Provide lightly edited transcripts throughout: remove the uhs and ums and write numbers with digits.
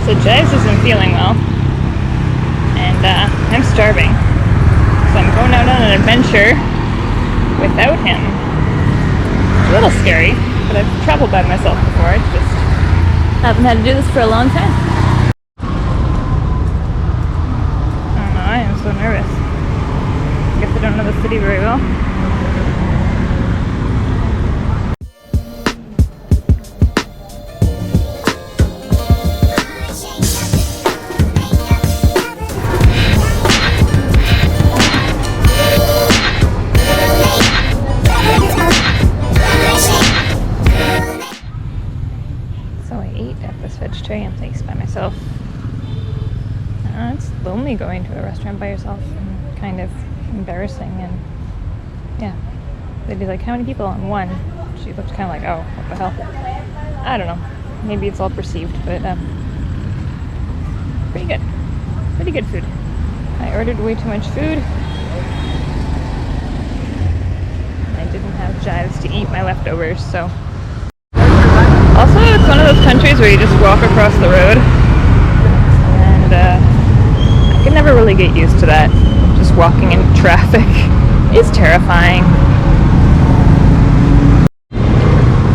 So Jives isn't feeling well, and I'm starving. So I'm going out on an adventure without him. It's a little scary, but I've traveled by myself before. I just haven't had to do this for a long time. I don't know, I am so nervous. I guess I don't know the city very well. Vegetarian place by myself. It's lonely going to a restaurant by yourself, and kind of embarrassing, and yeah, they'd be like, how many people? And one. She looked kind of like, oh, what the hell? I don't know, maybe it's all perceived, but pretty good food. I ordered way too much food. I didn't have Jives to eat my leftovers, so also, it's one of those countries where you just walk across the road, and I could never really get used to that. Just walking in traffic is terrifying.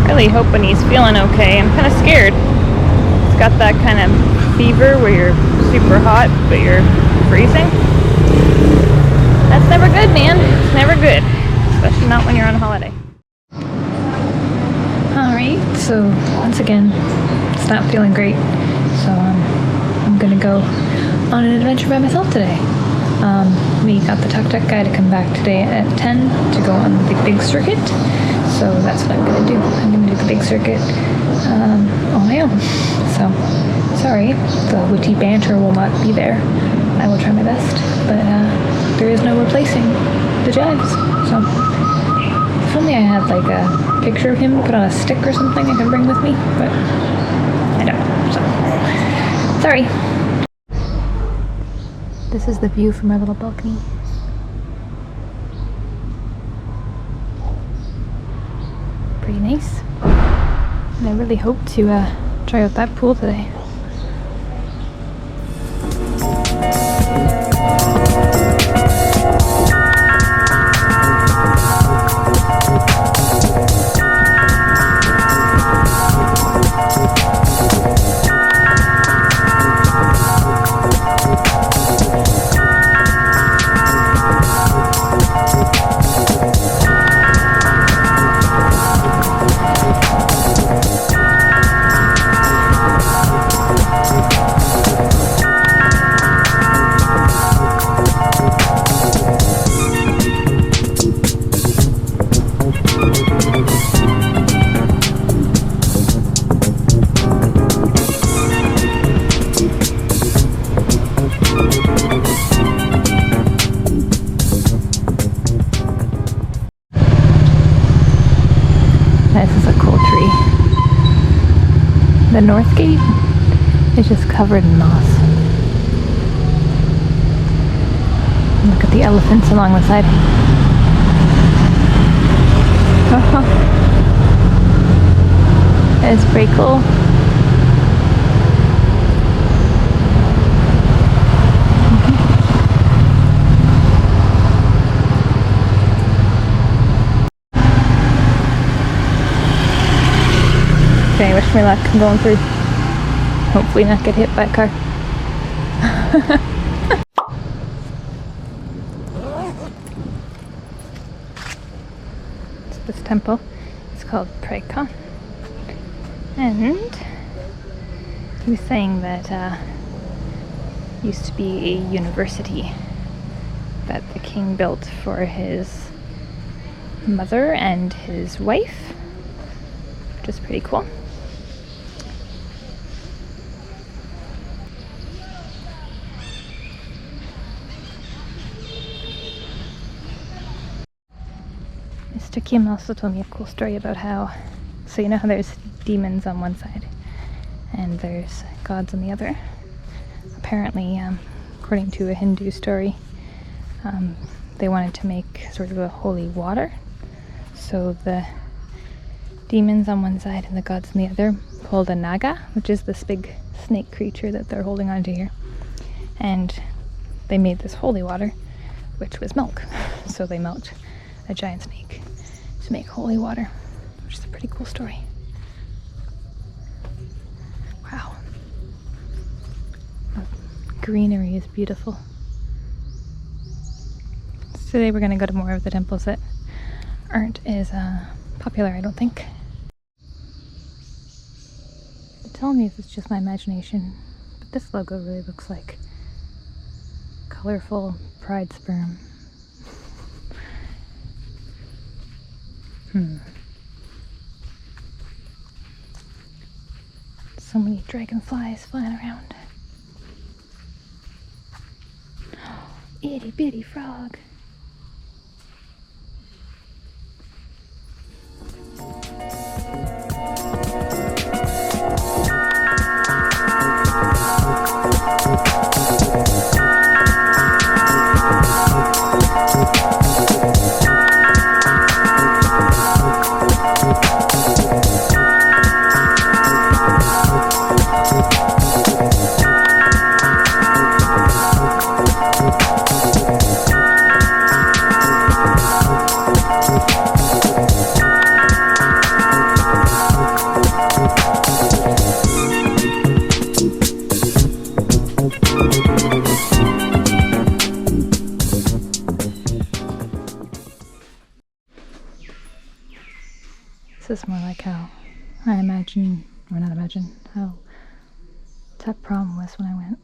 Really hoping he's feeling okay. I'm kind of scared. It's got that kind of fever where you're super hot, but you're freezing. That's never good, man. It's never good, especially not when you're on holiday. Alright, so once again, it's not feeling great, so I'm gonna go on an adventure by myself today. We got the tuk-tuk guy to come back today at 10 to go on the big circuit, so that's what I'm gonna do. I'm gonna do the big circuit on my own. So, sorry, the witty banter will not be there. I will try my best, but there is no replacing the Jives, so if only I had like a picture of him put on a stick or something I could bring with me, but I don't, so sorry. This is the view from our little balcony. Pretty nice. And I really hope to try out that pool today. The north gate is just covered in moss. Look at the elephants along the side. It's pretty cool. Okay, wish me luck. I'm going through. Hopefully not get hit by a car. So this temple is called Praikon. And he was saying that used to be a university that the king built for his mother and his wife, which is pretty cool. Mr. Kim also told me a cool story about how, so you know how there's demons on one side and there's gods on the other. Apparently, according to a Hindu story, they wanted to make sort of a holy water, so the demons on one side and the gods on the other called a naga, which is this big snake creature that they're holding onto here. And they made this holy water, which was milk. So they milked a giant snake to make holy water, which is a pretty cool story. Wow. The greenery is beautiful. So today we're going to go to more of the temples that aren't as popular, I don't think. Tell me if it's just my imagination, but this logo really looks like colorful pride sperm. So many dragonflies flying around. Itty bitty frog. This is more like how I imagine, or not imagine, how Tap Prom was when I went.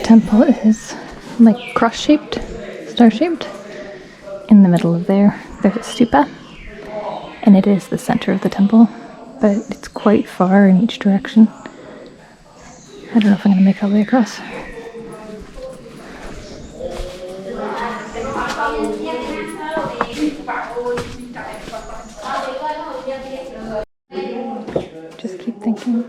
Temple is like cross-shaped, star-shaped. In the middle of there's a stupa, and it is the center of the temple, but it's quite far in each direction. I don't know if I'm going to make it all the way across. Just keep thinking.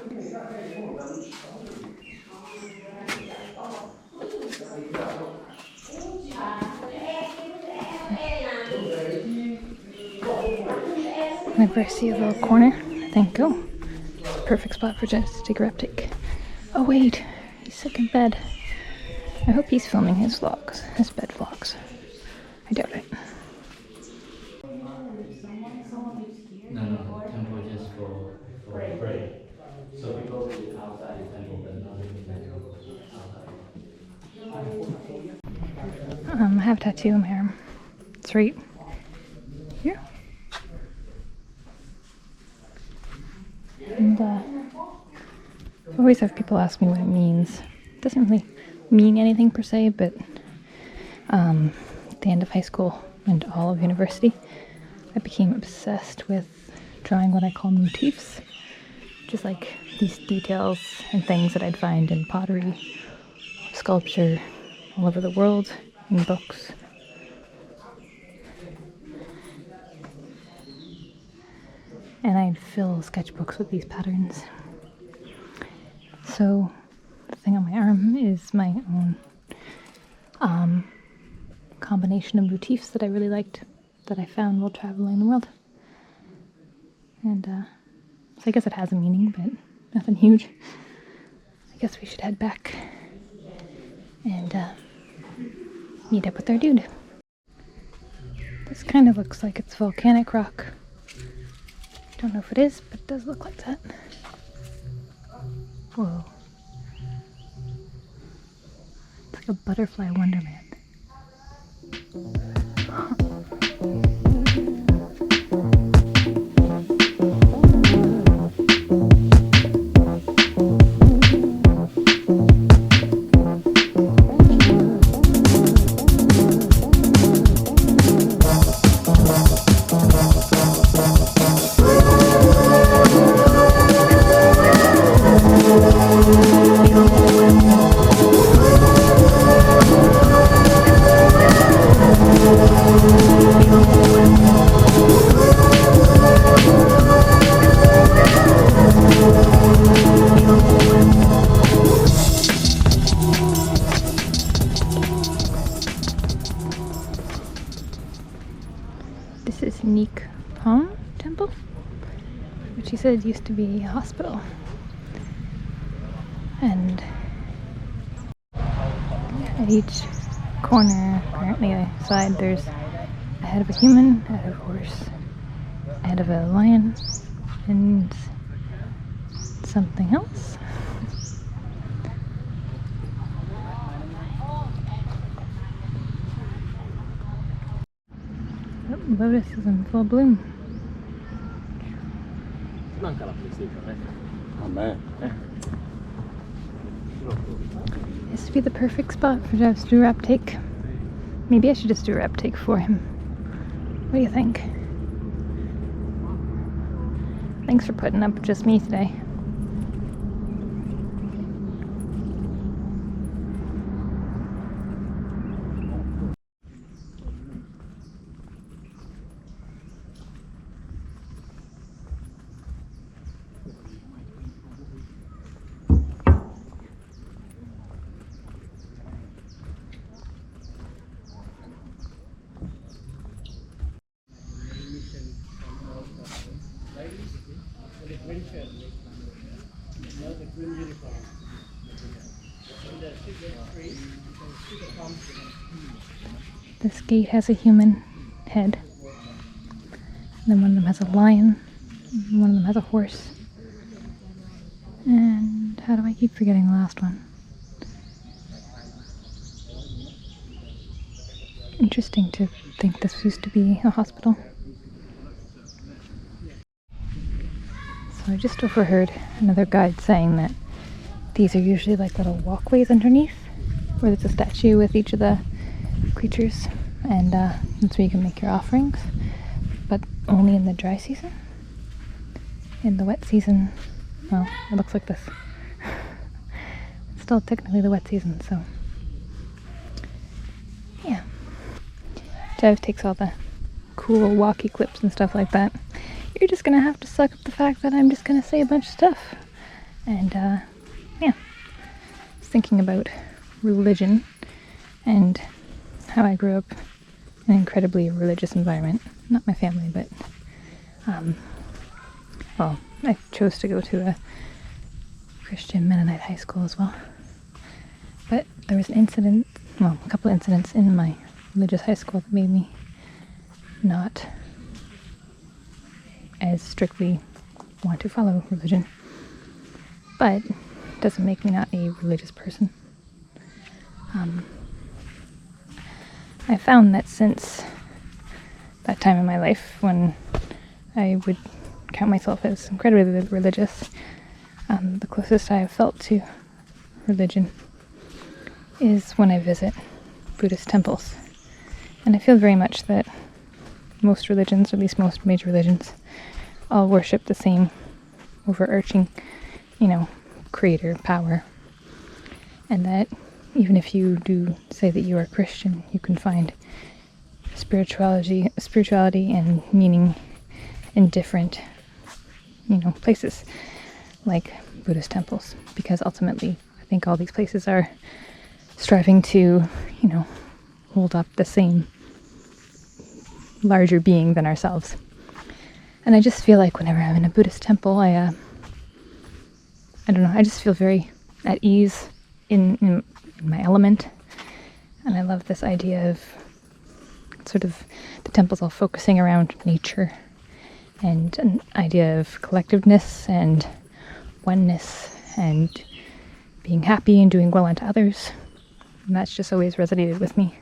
Whenever I see a little corner, I think, oh, it's a perfect spot for Jess to take a rep take. Oh wait, he's sick in bed. I hope he's filming his vlogs, his bed vlogs. I doubt it. No, temple just for pray. So people live outside the temple, but not in the temple outside. I have a tattoo on my arm. It's right here. And I always have people ask me what it means. It doesn't really mean anything per se, but at the end of high school and all of university, I became obsessed with drawing what I call motifs, which is like these details and things that I'd find in pottery, sculpture, all over the world, in books. And I'd fill sketchbooks with these patterns. So the thing on my arm is my own combination of motifs that I really liked that I found while traveling the world. And so I guess it has a meaning, but nothing huge. I guess we should head back and meet up with our dude. This kind of looks like it's volcanic rock. Don't know if it is, but it does look like that. Whoa. It's like a butterfly wonderland. This is Neek Pong Temple, which he said used to be a hospital. And at each corner, apparently side, there's a head of a human, a head of a horse, a head of a lion, and something else. Oh, lotus is in full bloom. This would be the perfect spot for Jives to do a wrap take. Maybe I should just do a wrap take for him. What do you think? Thanks for putting up with just me today. This gate has a human head. And then one of them has a lion. And one of them has a horse. And how do I keep forgetting the last one? Interesting to think this used to be a hospital. So I just overheard another guide saying that these are usually like little walkways underneath, where there's a statue with each of the creatures, and that's where you can make your offerings, but only in the dry season. In the wet season, well, it looks like this. It's still technically the wet season, so yeah. Jive takes all the cool walkie clips and stuff like that. You're just gonna have to suck up the fact that I'm just gonna say a bunch of stuff. And yeah, I was thinking about religion and how I grew up in an incredibly religious environment. Not my family, but well, I chose to go to a Christian Mennonite high school as well. But there was an incident, well, a couple of incidents in my religious high school that made me not as strictly want to follow religion. But it doesn't make me not a religious person. I found that since that time in my life when I would count myself as incredibly religious, the closest I have felt to religion is when I visit Buddhist temples. And I feel very much that most religions, or at least most major religions, all worship the same overarching, creator power. And that even if you do say that you are Christian, you can find spirituality and meaning in different, places, like Buddhist temples, because ultimately I think all these places are striving to, hold up the same larger being than ourselves. And I just feel like whenever I'm in a Buddhist temple, I don't know, I just feel very at ease in my element. And I love this idea of sort of the temples all focusing around nature and an idea of collectiveness and oneness and being happy and doing well unto others. And that's just always resonated with me.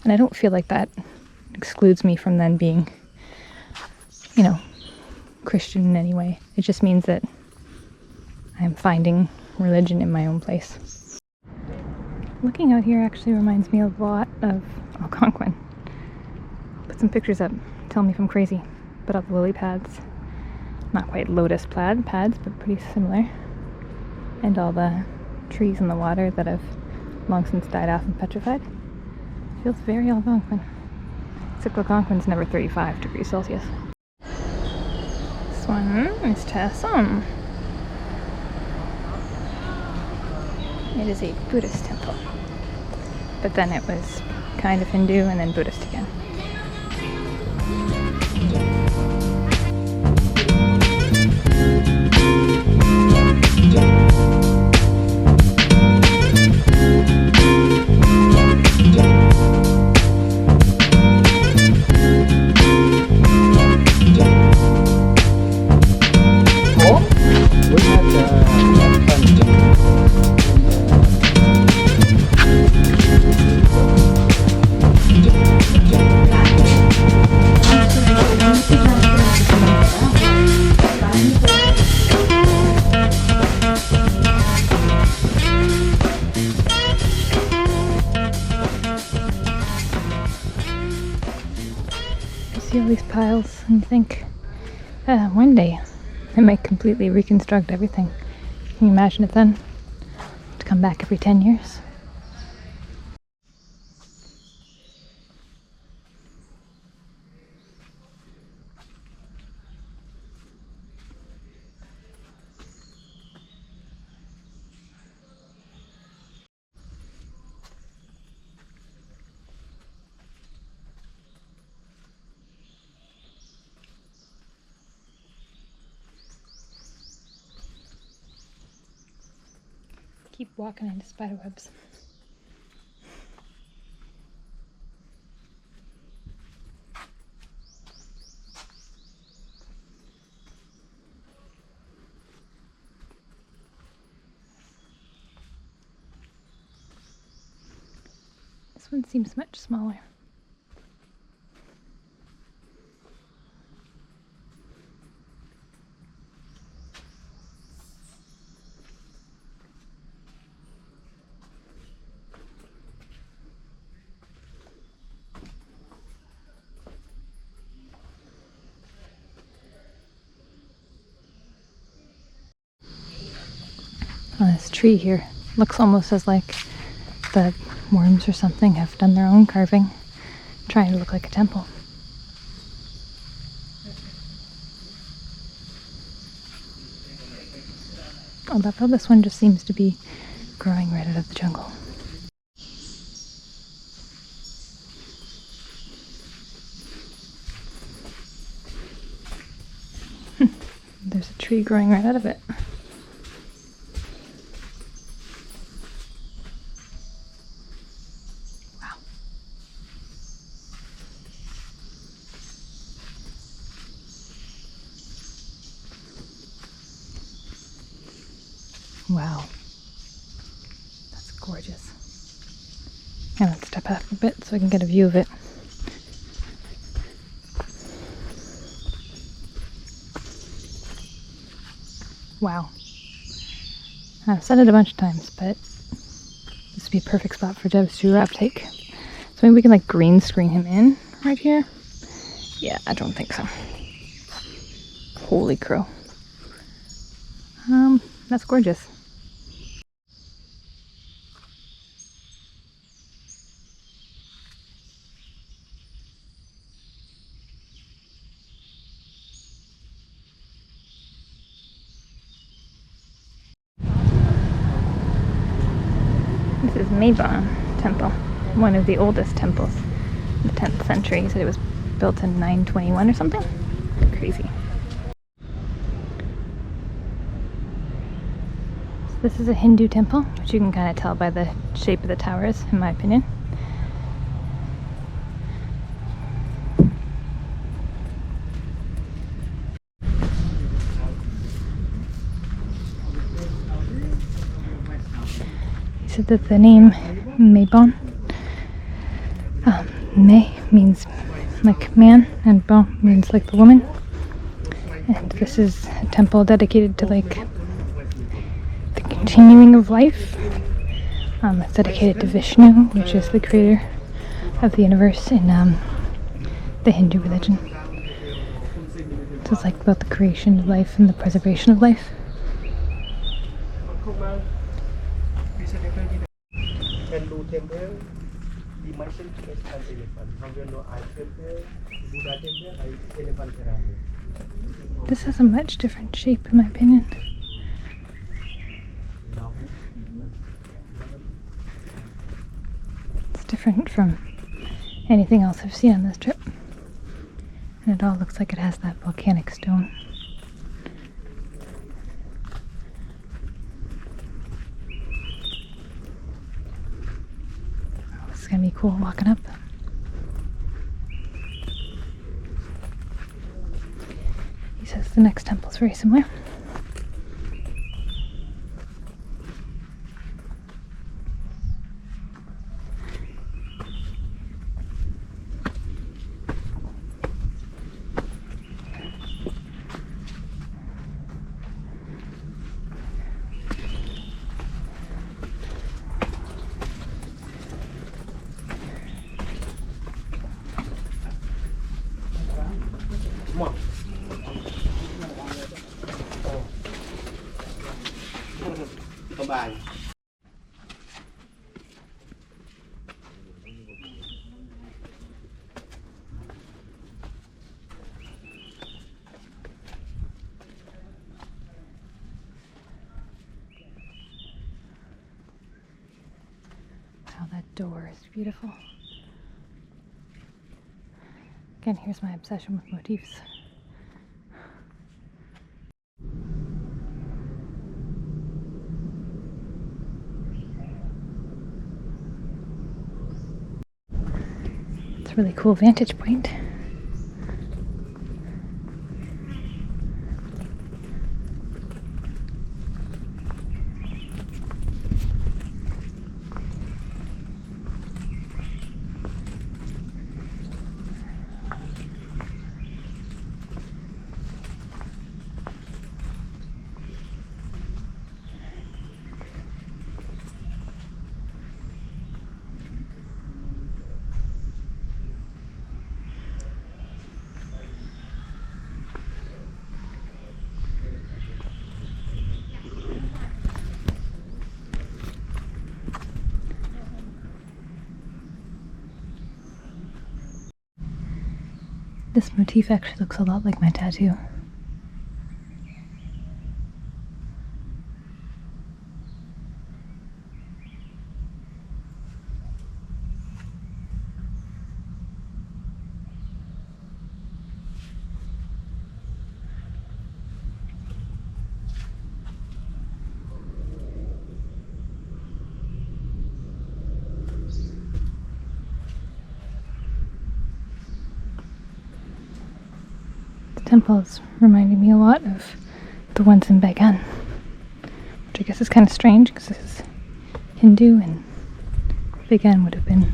And I don't feel like that excludes me from then being, you know, Christian in any way. It just means that I'm finding religion in my own place. Looking out here actually reminds me a lot of Algonquin. Put some pictures up, tell me if I'm crazy. But all the lily pads, not quite lotus pads, but pretty similar. And all the trees in the water that have long since died off and petrified. Feels very Algonquin. Except Algonquin's never 35 degrees Celsius. This one is Tassum. It is a Buddhist temple. But then it was kind of Hindu and then Buddhist again. See all these piles and think, one day I might completely reconstruct everything. Can you imagine it then? To come back every 10 years? Keep walking into spider webs. This one seems much smaller. This tree here looks almost as like the worms or something have done their own carving, trying to look like a temple. I love how this one just seems to be growing right out of the jungle. There's a tree growing right out of it. Wow, that's gorgeous. I'm going to step out a bit so I can get a view of it. Wow. I've said it a bunch of times, but this would be a perfect spot for Jives to uptake. So maybe we can like green screen him in right here. Yeah, I don't think so. Holy crow. That's gorgeous. This is Mabon Temple. one of the oldest temples in the 10th century. He said it was built in 921 or something. Crazy. So this is a Hindu temple, which you can kind of tell by the shape of the towers, in my opinion. He said that the name Mebon, Me means like man, and Bon means like the woman. And this is a temple dedicated to like the continuing of life. It's dedicated to Vishnu, which is the creator of the universe in the Hindu religion. So it's like about the creation of life and the preservation of life. Hindu temple, the Martian is an elephant. However, I temple, Buddha temple, I elephant pyramid. This has a much different shape, in my opinion. It's different from anything else I've seen on this trip. And it all looks like it has that volcanic stone. It's gonna be cool walking up. He says the next temple's very similar. Bye. Wow, that door is beautiful. Again, here's my obsession with motifs. It's a really cool vantage point. This motif actually looks a lot like my tattoo. Temple is reminding me a lot of the ones in Bagan, which I guess is kind of strange because this is Hindu and Bagan would have been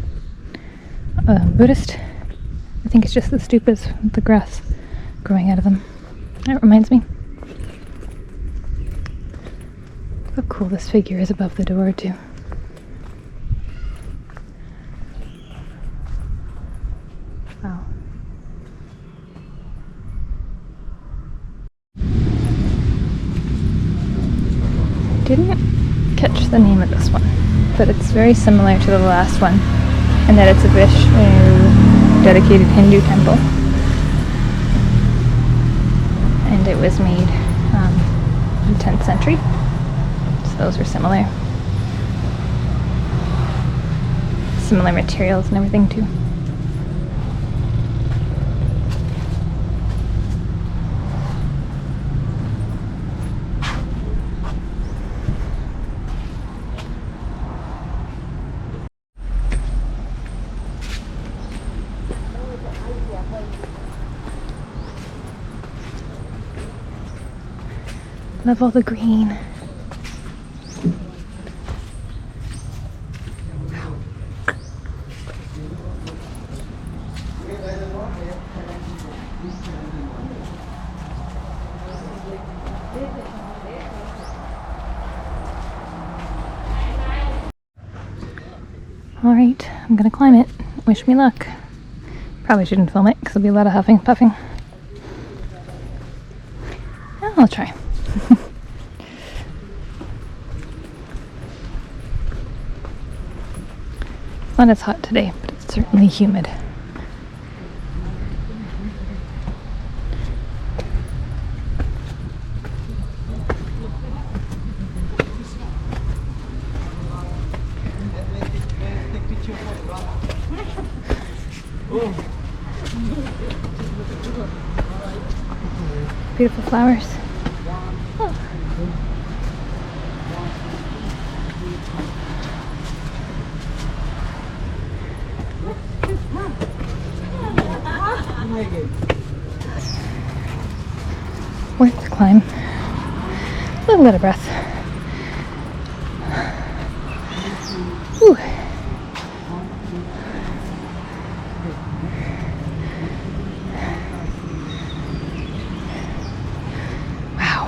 Buddhist. I think it's just the stupas with the grass growing out of them. That reminds me. How cool this figure is above the door too. Wow. Didn't catch the name of this one, but it's very similar to the last one in that it's a Vishnu dedicated Hindu temple, and it was made in the 10th century, so those are similar. similar materials and everything too. Love all the green. Alright, I'm gonna climb it. Wish me luck. Probably shouldn't film it because there'll be a lot of huffing and puffing. I'll try. It's not as hot today, but it's certainly humid. Beautiful flowers. Oh. Worth the climb. A little out of breath. Whew. Wow.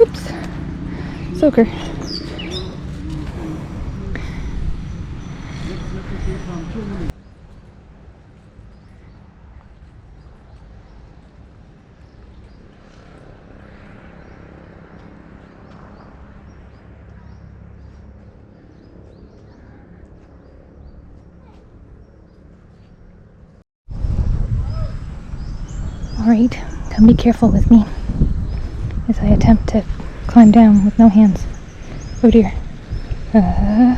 Oops. Soaker. Alright, come be careful with me as I attempt to climb down with no hands. Oh dear. Okay.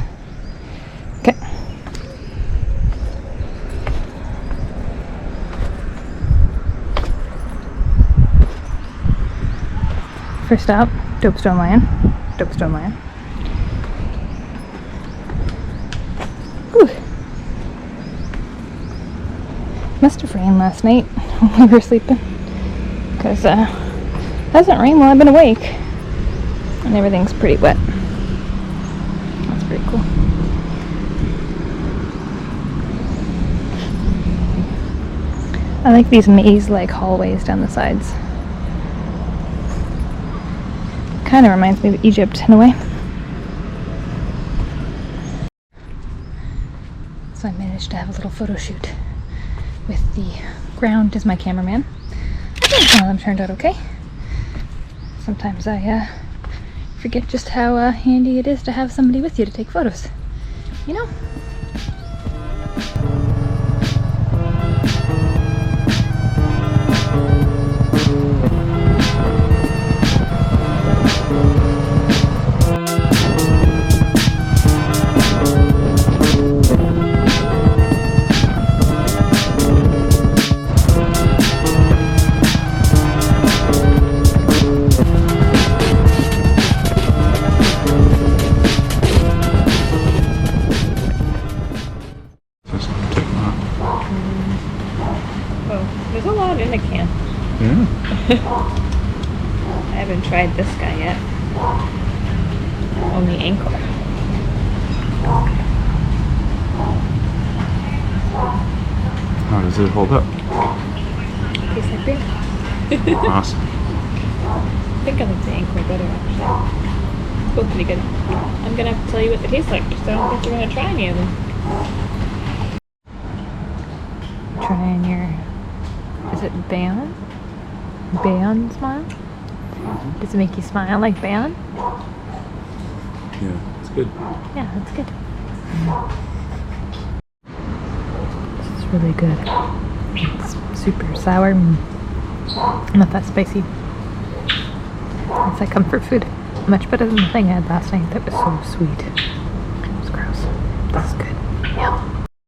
First stop, Dopestone Lion. Dopestone Lion. Whew. Must have rained last night when we were sleeping, because it hasn't rained while I've been awake, and everything's pretty wet. That's pretty cool. I like these maze-like hallways down the sides. Kind of reminds me of Egypt in a way. So I managed to have a little photo shoot with the ground as my cameraman. I think some of them turned out okay. Sometimes I forget just how handy it is to have somebody with you to take photos. You know? There's a lot in a can. Yeah. I haven't tried this guy yet. Only Angkor. How does it hold up? Tastes like beer. Awesome. I think I like the Angkor better actually. It's both pretty good. I'm gonna have to tell you what they taste like, because I don't think you're gonna try any of them. Trying your, is it Banlle? Banlle smile? Does it make you smile like Banlle? Yeah, it's good. Yeah, that's good. This is really good. It's super sour and not that spicy. It's like comfort food. Much better than the thing I had last night that was so sweet. It's good.